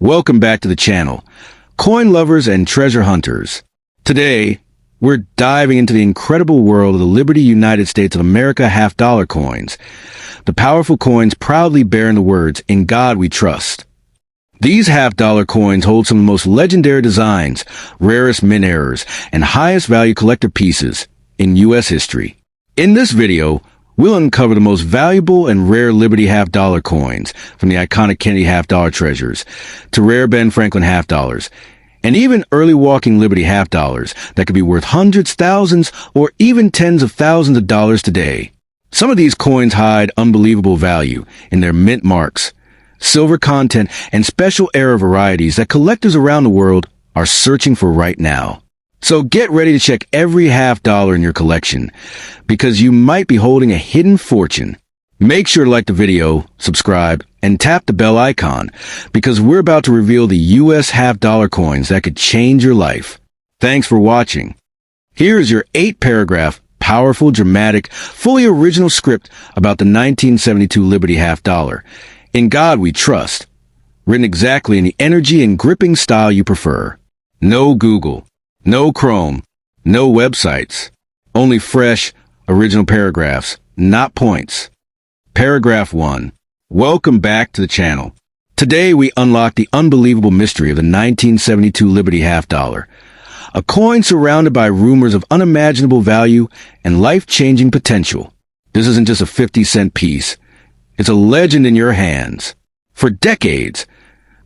Welcome back to the channel, coin lovers and treasure hunters. Today, we're diving into the incredible world of the Liberty United States of America half-dollar coins. The powerful coins proudly bearing the words, "In God We Trust." These half-dollar coins hold some of the most legendary designs, rarest mint errors, and highest value collector pieces in U.S. history. In this video, we'll uncover the most valuable and rare Liberty half-dollar coins, from the iconic Kennedy half-dollar treasures to rare Ben Franklin half-dollars, and even early walking Liberty half-dollars that could be worth hundreds, thousands, or even tens of thousands of dollars today. Some of these coins hide unbelievable value in their mint marks, silver content, and special era varieties that collectors around the world are searching for right now. So get ready to check every half-dollar in your collection, because you might be holding a hidden fortune. Make sure to like the video, subscribe, and tap the bell icon, because we're about to reveal the U.S. half-dollar coins that could change your life. Thanks for watching. Here is your 8-paragraph, powerful, dramatic, fully original script about the 1972 Liberty half-dollar. In God We Trust. Written exactly in the energy and gripping style you prefer. No Google. No Chrome, no websites, only fresh, original paragraphs, not points. Paragraph 1. Welcome back to the channel. Today we unlock the unbelievable mystery of the 1972 Liberty half-dollar, a coin surrounded by rumors of unimaginable value and life-changing potential. This isn't just a 50-cent piece. It's a legend in your hands. For decades,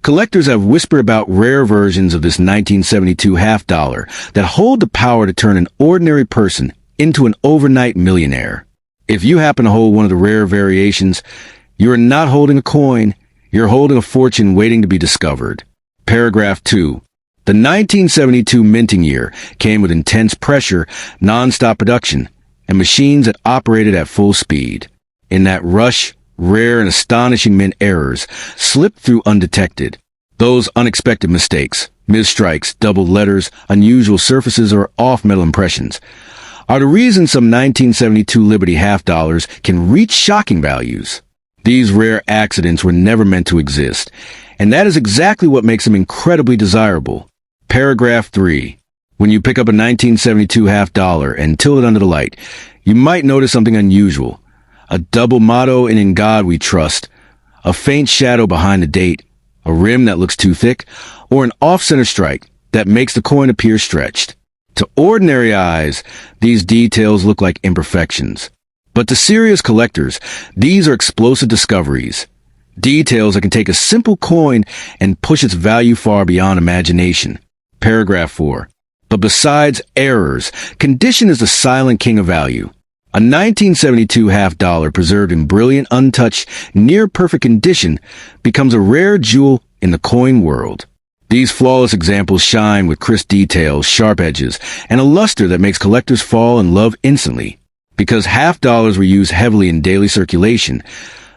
collectors have whispered about rare versions of this 1972 half-dollar that hold the power to turn an ordinary person into an overnight millionaire. If you happen to hold one of the rare variations, you're not holding a coin, you're holding a fortune waiting to be discovered. Paragraph 2. The 1972 minting year came with intense pressure, non-stop production, and machines that operated at full speed. In that rush, rare and astonishing mint errors slipped through undetected. Those unexpected mistakes, misstrikes, doubled letters, unusual surfaces, or off-metal impressions are the reason some 1972 Liberty half-dollars can reach shocking values. These rare accidents were never meant to exist, and that is exactly what makes them incredibly desirable. Paragraph 3. When you pick up a 1972 half-dollar and tilt it under the light, you might notice something unusual. A double motto in God We Trust, a faint shadow behind the date, a rim that looks too thick, or an off-center strike that makes the coin appear stretched. To ordinary eyes, these details look like imperfections. But to serious collectors, these are explosive discoveries. Details that can take a simple coin and push its value far beyond imagination. Paragraph 4. But besides errors, condition is the silent king of value. A 1972 half-dollar preserved in brilliant, untouched, near-perfect condition becomes a rare jewel in the coin world. These flawless examples shine with crisp details, sharp edges, and a luster that makes collectors fall in love instantly. Because half-dollars were used heavily in daily circulation,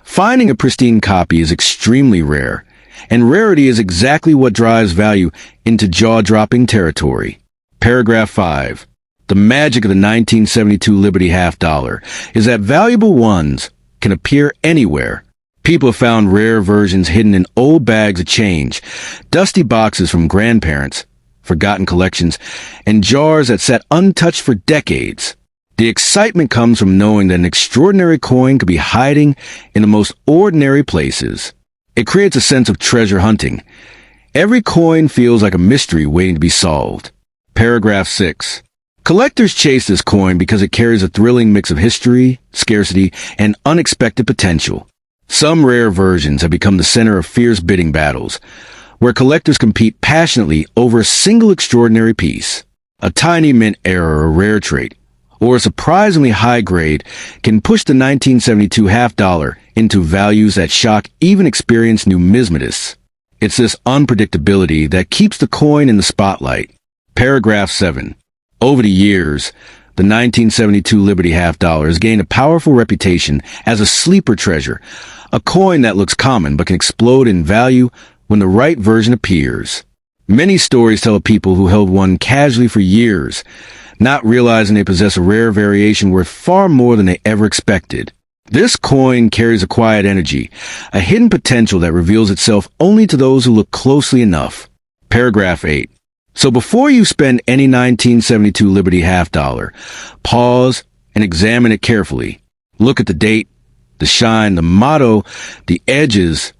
finding a pristine copy is extremely rare, and rarity is exactly what drives value into jaw-dropping territory. Paragraph 5. The magic of the 1972 Liberty half-dollar is that valuable ones can appear anywhere. People have found rare versions hidden in old bags of change, dusty boxes from grandparents, forgotten collections, and jars that sat untouched for decades. The excitement comes from knowing that an extraordinary coin could be hiding in the most ordinary places. It creates a sense of treasure hunting. Every coin feels like a mystery waiting to be solved. Paragraph 6. Collectors chase this coin because it carries a thrilling mix of history, scarcity, and unexpected potential. Some rare versions have become the center of fierce bidding battles, where collectors compete passionately over a single extraordinary piece. A tiny mint error or rare trait, or a surprisingly high grade, can push the 1972 half-dollar into values that shock even experienced numismatists. It's this unpredictability that keeps the coin in the spotlight. Paragraph 7. Over the years, the 1972 Liberty half-dollar has gained a powerful reputation as a sleeper treasure, a coin that looks common but can explode in value when the right version appears. Many stories tell of people who held one casually for years, not realizing they possess a rare variation worth far more than they ever expected. This coin carries a quiet energy, a hidden potential that reveals itself only to those who look closely enough. Paragraph 8. So before you spend any 1972 Liberty half dollar, pause and examine it carefully. Look at the date, the shine, the motto, the edges.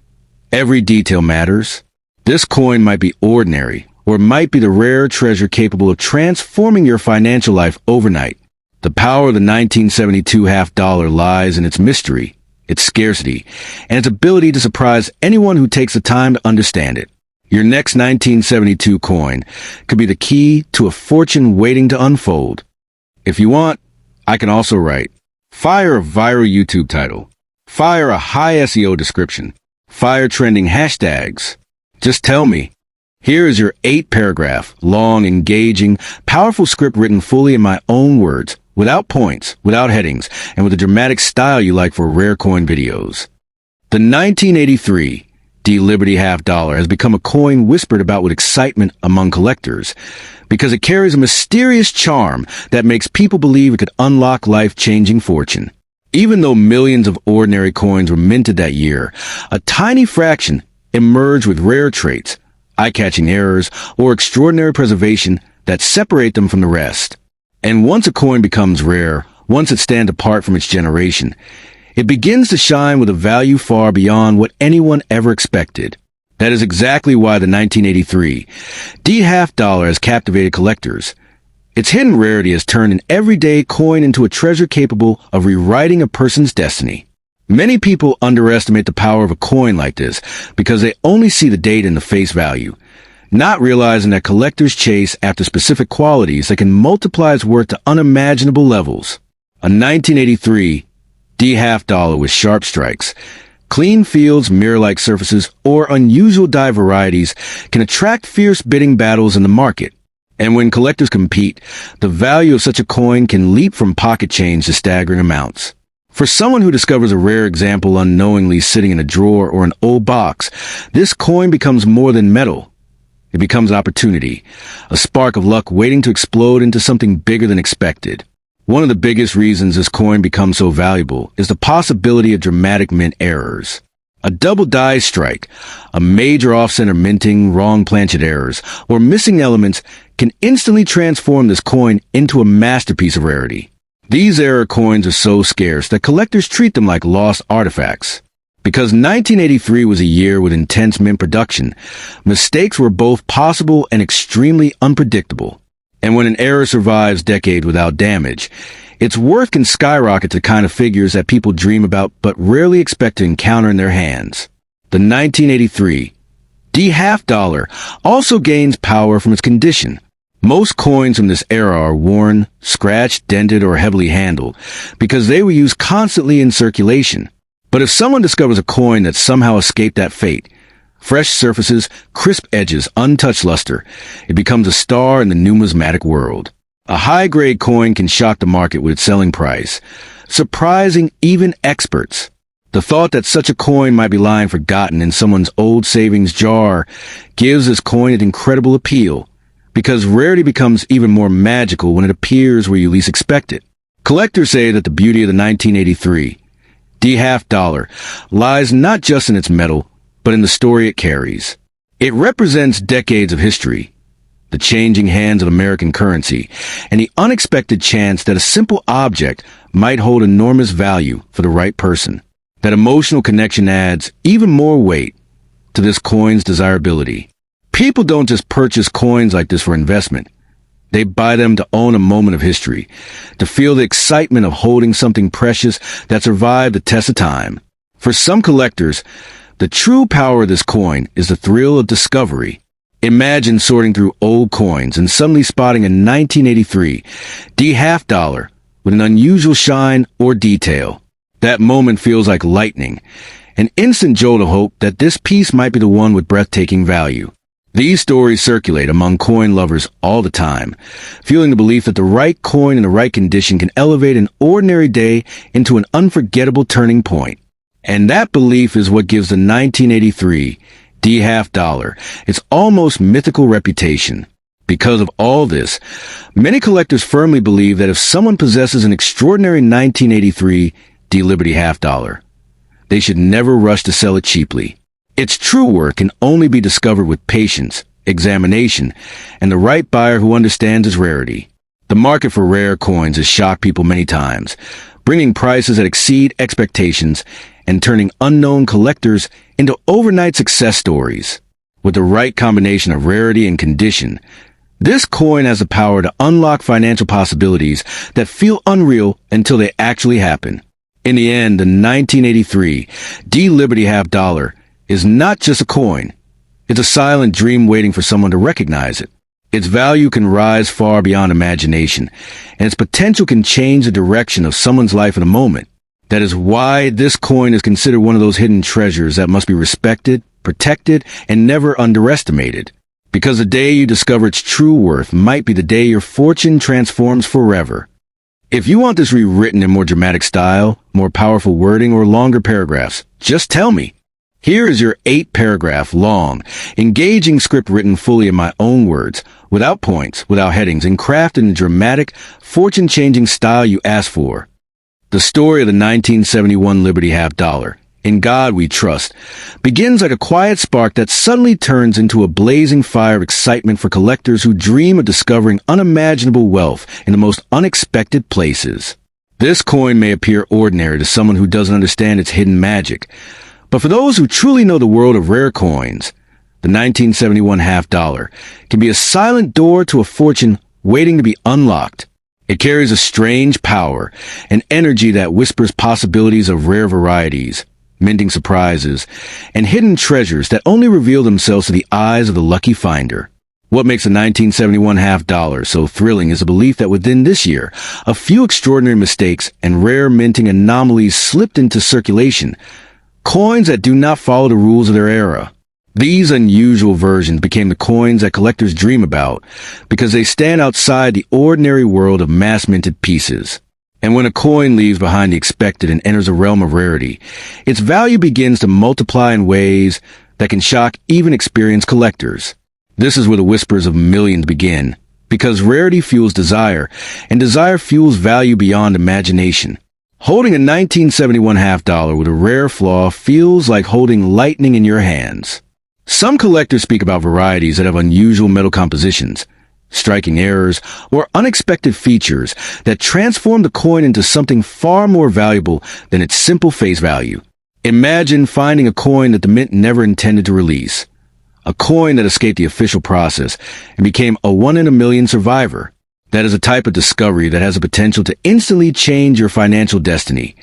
Every detail matters. This coin might be ordinary, or it might be the rare treasure capable of transforming your financial life overnight. The power of the 1972 half dollar lies in its mystery, its scarcity, and its ability to surprise anyone who takes the time to understand it. Your next 1972 coin could be the key to a fortune waiting to unfold. If you want, I can also write, fire a viral YouTube title, fire a high SEO description, fire trending hashtags. Just tell me. Here is your 8-paragraph, long, engaging, powerful script written fully in my own words, without points, without headings, and with the dramatic style you like for rare coin videos. The 1983 D Liberty half dollar has become a coin whispered about with excitement among collectors because it carries a mysterious charm that makes people believe it could unlock life-changing fortune. Even though millions of ordinary coins were minted that year, a tiny fraction emerged with rare traits, eye-catching errors, or extraordinary preservation that separate them from the rest. And once a coin becomes rare, once it stands apart from its generation, it begins to shine with a value far beyond what anyone ever expected. That is exactly why the 1983 D half dollar has captivated collectors. Its hidden rarity has turned an everyday coin into a treasure capable of rewriting a person's destiny. Many people underestimate the power of a coin like this because they only see the date and the face value, not realizing that collectors chase after specific qualities that can multiply its worth to unimaginable levels. A 1983 D half dollar with sharp strikes, clean fields, mirror-like surfaces, or unusual die varieties can attract fierce bidding battles in the market. And when collectors compete, the value of such a coin can leap from pocket change to staggering amounts. For someone who discovers a rare example unknowingly sitting in a drawer or an old box, this coin becomes more than metal. It becomes opportunity, a spark of luck waiting to explode into something bigger than expected. One of the biggest reasons this coin becomes so valuable is the possibility of dramatic mint errors. A double die strike, a major off-center minting, wrong planchet errors, or missing elements can instantly transform this coin into a masterpiece of rarity. These error coins are so scarce that collectors treat them like lost artifacts. Because 1983 was a year with intense mint production, mistakes were both possible and extremely unpredictable. And when an error survives decades without damage, its worth can skyrocket to the kind of figures that people dream about but rarely expect to encounter in their hands. The 1983 D half dollar also gains power from its condition. Most coins from this era are worn, scratched, dented, or heavily handled because they were used constantly in circulation. But if someone discovers a coin that somehow escaped that fate, fresh surfaces, crisp edges, untouched luster, it becomes a star in the numismatic world. A high-grade coin can shock the market with its selling price, surprising even experts. The thought that such a coin might be lying forgotten in someone's old savings jar gives this coin an incredible appeal, because rarity becomes even more magical when it appears where you least expect it. Collectors say that the beauty of the 1983 D half dollar lies not just in its metal, but in the story it carries. It represents decades of history, the changing hands of American currency, and the unexpected chance that a simple object might hold enormous value for the right person. That emotional connection adds even more weight to this coin's desirability. People don't just purchase coins like this for investment. They buy them to own a moment of history, to feel the excitement of holding something precious that survived the test of time. For some collectors, the true power of this coin is the thrill of discovery. Imagine sorting through old coins and suddenly spotting a 1983 D half dollar with an unusual shine or detail. That moment feels like lightning, an instant jolt of hope that this piece might be the one with breathtaking value. These stories circulate among coin lovers all the time, fueling the belief that the right coin in the right condition can elevate an ordinary day into an unforgettable turning point. And that belief is what gives the 1983 D half dollar its almost mythical reputation. Because of all this, many collectors firmly believe that if someone possesses an extraordinary 1983 D-Liberty half-dollar. They should never rush to sell it cheaply. Its true worth can only be discovered with patience, examination, and the right buyer who understands its rarity. The market for rare coins has shocked people many times, bringing prices that exceed expectations and turning unknown collectors into overnight success stories. With the right combination of rarity and condition, this coin has the power to unlock financial possibilities that feel unreal until they actually happen. In the end, the 1983 D-Liberty half-dollar is not just a coin. It's a silent dream waiting for someone to recognize it. Its value can rise far beyond imagination, and its potential can change the direction of someone's life in a moment. That is why this coin is considered one of those hidden treasures that must be respected, protected, and never underestimated. Because the day you discover its true worth might be the day your fortune transforms forever. If you want this rewritten in more dramatic style, more powerful wording, or longer paragraphs, just tell me. Here is your 8-paragraph long, engaging script written fully in my own words, without points, without headings, and crafted in the dramatic, fortune-changing style you asked for. The story of the 1971 Liberty half-dollar, In God We Trust, begins like a quiet spark that suddenly turns into a blazing fire of excitement for collectors who dream of discovering unimaginable wealth in the most unexpected places. This coin may appear ordinary to someone who doesn't understand its hidden magic, but for those who truly know the world of rare coins, the 1971 half-dollar can be a silent door to a fortune waiting to be unlocked. It carries a strange power, an energy that whispers possibilities of rare varieties, minting surprises, and hidden treasures that only reveal themselves to the eyes of the lucky finder. What makes the 1971 half-dollar so thrilling is the belief that within this year, a few extraordinary mistakes and rare minting anomalies slipped into circulation, coins that do not follow the rules of their era. These unusual versions became the coins that collectors dream about because they stand outside the ordinary world of mass-minted pieces. And when a coin leaves behind the expected and enters a realm of rarity, its value begins to multiply in ways that can shock even experienced collectors. This is where the whispers of millions begin, because rarity fuels desire, and desire fuels value beyond imagination. Holding a 1971 half-dollar with a rare flaw feels like holding lightning in your hands. Some collectors speak about varieties that have unusual metal compositions, striking errors, or unexpected features that transform the coin into something far more valuable than its simple face value. Imagine finding a coin that the mint never intended to release. A coin that escaped the official process and became a one-in-a-million survivor. That is a type of discovery that has the potential to instantly change your financial destiny,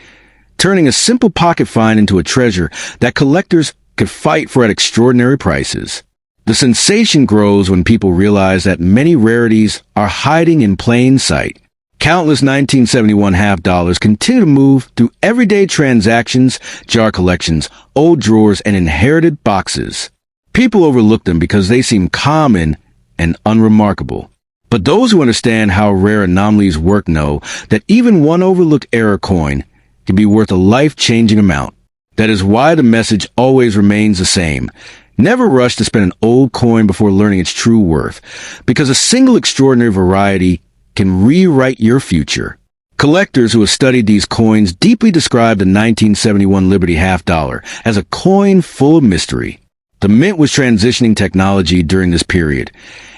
turning a simple pocket find into a treasure that collectors could fight for at extraordinary prices. The sensation grows when people realize that many rarities are hiding in plain sight. Countless 1971 half-dollars continue to move through everyday transactions, jar collections, old drawers, and inherited boxes. People overlook them because they seem common and unremarkable. But those who understand how rare anomalies work know that even one overlooked error coin can be worth a life-changing amount. That is why the message always remains the same. Never rush to spend an old coin before learning its true worth, because a single extraordinary variety can rewrite your future. Collectors who have studied these coins deeply describe the 1971 Liberty half-dollar as a coin full of mystery. The mint was transitioning technology during this period,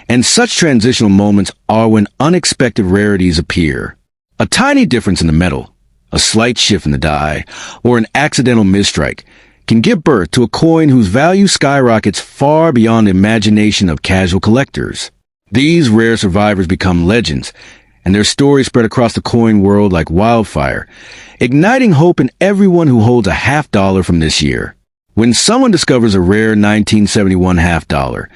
and such transitional moments are when unexpected rarities appear. A tiny difference in the metal, a slight shift in the die, or an accidental misstrike can give birth to a coin whose value skyrockets far beyond the imagination of casual collectors. These rare survivors become legends, and their stories spread across the coin world like wildfire, igniting hope in everyone who holds a half-dollar from this year. When someone discovers a rare 1971 half-dollar,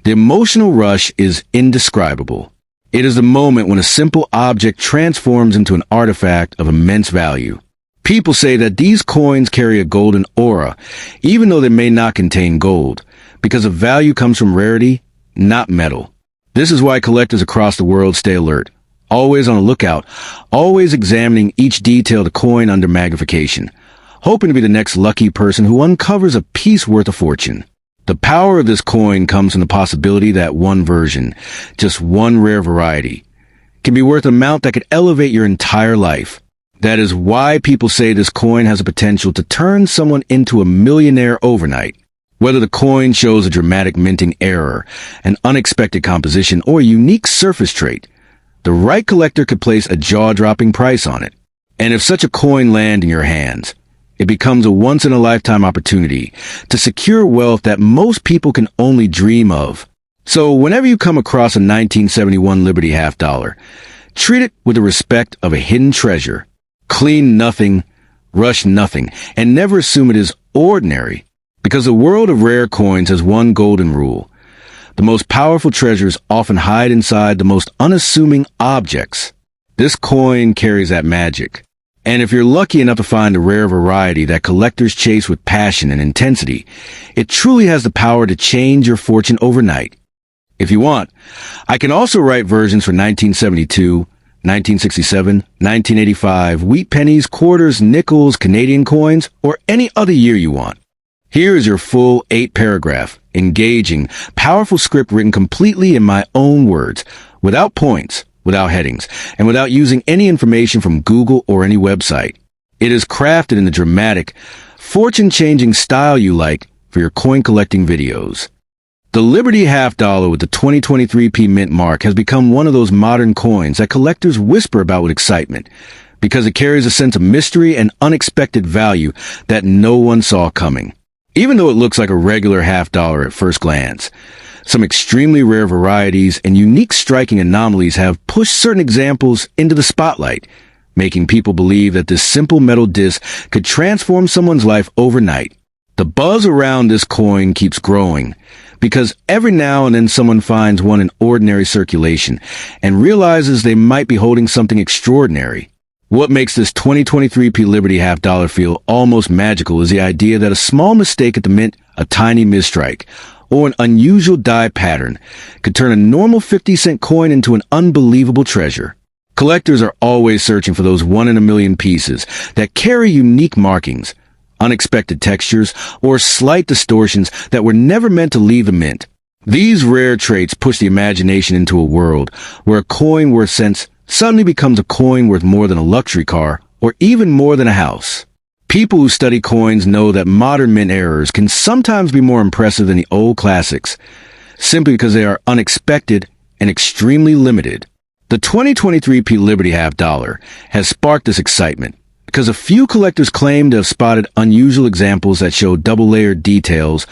the emotional rush is indescribable. It is the moment when a simple object transforms into an artifact of immense value. People say that these coins carry a golden aura, even though they may not contain gold, because the value comes from rarity, not metal. This is why collectors across the world stay alert, always on the lookout, always examining each detail of the coin under magnification, hoping to be the next lucky person who uncovers a piece worth a fortune. The power of this coin comes from the possibility that one version, just one rare variety, can be worth an amount that could elevate your entire life. That is why people say this coin has a potential to turn someone into a millionaire overnight. Whether the coin shows a dramatic minting error, an unexpected composition, or a unique surface trait, the right collector could place a jaw-dropping price on it. And if such a coin lands in your hands, it becomes a once-in-a-lifetime opportunity to secure wealth that most people can only dream of. So whenever you come across a 1971 Liberty half dollar, treat it with the respect of a hidden treasure. Clean nothing, rush nothing, and never assume it is ordinary, because the world of rare coins has one golden rule. The most powerful treasures often hide inside the most unassuming objects. This coin carries that magic. And if you're lucky enough to find a rare variety that collectors chase with passion and intensity, it truly has the power to change your fortune overnight. If you want, I can also write versions for 1972, 1967, 1985, wheat pennies, quarters, nickels, Canadian coins, or any other year you want. Here is your full 8-paragraph, engaging, powerful script written completely in my own words, without points, without headings, and without using any information from Google or any website. It is crafted in the dramatic, fortune-changing style you like for your coin-collecting videos. The Liberty half dollar with the 2023p mint mark has become one of those modern coins that collectors whisper about with excitement, because it carries a sense of mystery and unexpected value that no one saw coming. Even though it looks like a regular half dollar at first glance, some extremely rare varieties and unique striking anomalies have pushed certain examples into the spotlight, making people believe that this simple metal disc could transform someone's life overnight. The buzz around this coin keeps growing, because every now and then someone finds one in ordinary circulation and realizes they might be holding something extraordinary. What makes this 2023p Liberty half dollar feel almost magical is the idea that a small mistake at the mint, a tiny misstrike, or an unusual die pattern could turn a normal 50-cent coin into an unbelievable treasure. Collectors are always searching for those one-in-a-million pieces that carry unique markings, unexpected textures, or slight distortions that were never meant to leave the mint. These rare traits push the imagination into a world where a coin worth cents suddenly becomes a coin worth more than a luxury car, or even more than a house. People who study coins know that modern mint errors can sometimes be more impressive than the old classics, simply because they are unexpected and extremely limited. The 2023p Liberty half dollar has sparked this excitement, because a few collectors claim to have spotted unusual examples that show double-layered details,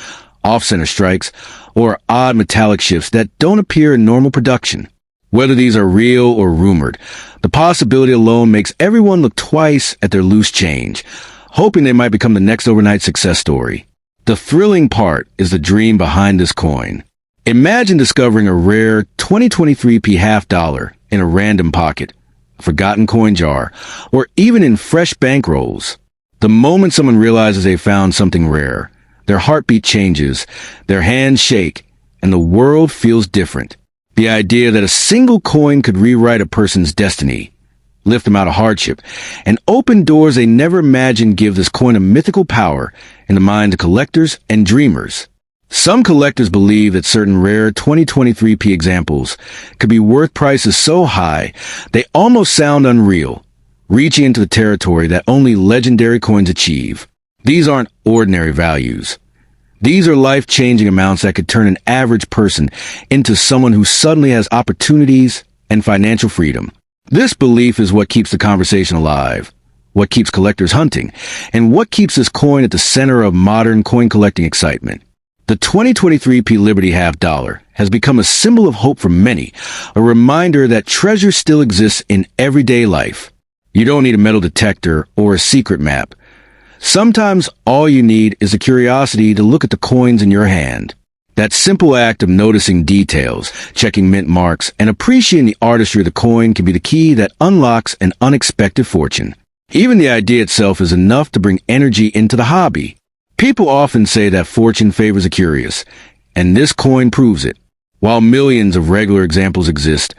off-center strikes, or odd metallic shifts that don't appear in normal production. Whether these are real or rumored, the possibility alone makes everyone look twice at their loose change, hoping they might become the next overnight success story. The thrilling part is the dream behind this coin. Imagine discovering a rare 2023p half dollar in a random pocket, a forgotten coin jar, or even in fresh bankrolls. The moment someone realizes they found something rare, their heartbeat changes, their hands shake, and the world feels different. The idea that a single coin could rewrite a person's destiny, lift them out of hardship, and open doors they never imagined give this coin a mythical power in the minds of collectors and dreamers. Some collectors believe that certain rare 2023p examples could be worth prices so high they almost sound unreal, reaching into the territory that only legendary coins achieve. These aren't ordinary values. These are life-changing amounts that could turn an average person into someone who suddenly has opportunities and financial freedom. This belief is what keeps the conversation alive, what keeps collectors hunting, and what keeps this coin at the center of modern coin-collecting excitement. The 2023p Liberty half dollar has become a symbol of hope for many, a reminder that treasure still exists in everyday life. You don't need a metal detector or a secret map. Sometimes all you need is a curiosity to look at the coins in your hand. That simple act of noticing details, checking mint marks, and appreciating the artistry of the coin can be the key that unlocks an unexpected fortune. Even the idea itself is enough to bring energy into the hobby. People often say that fortune favors the curious, and this coin proves it. While millions of regular examples exist,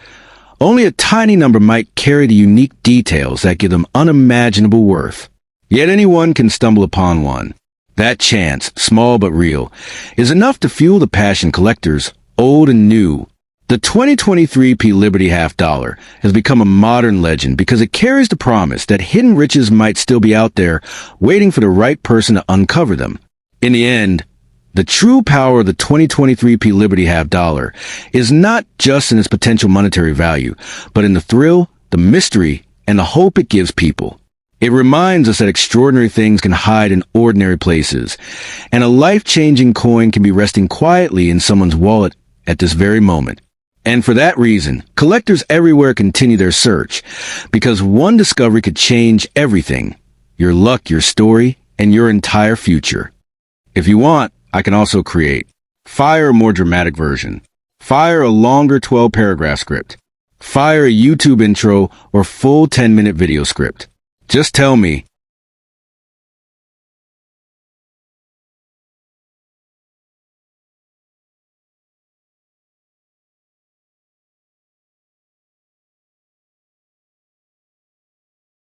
only a tiny number might carry the unique details that give them unimaginable worth. Yet anyone can stumble upon one. That chance, small but real, is enough to fuel the passion collectors, old and new, The 2023 P Liberty half dollar has become a modern legend because it carries the promise that hidden riches might still be out there waiting for the right person to uncover them. In the end, the true power of the 2023 P Liberty half dollar is not just in its potential monetary value, but in the thrill, the mystery, and the hope it gives people. It reminds us that extraordinary things can hide in ordinary places, and a life-changing coin can be resting quietly in someone's wallet at this very moment. And for that reason, collectors everywhere continue their search, because one discovery could change everything: your luck, your story, and your entire future. If you want, I can also create Fire a more dramatic version, Fire a longer 12-paragraph script, Fire a YouTube intro or full 10-minute video script. Just tell me,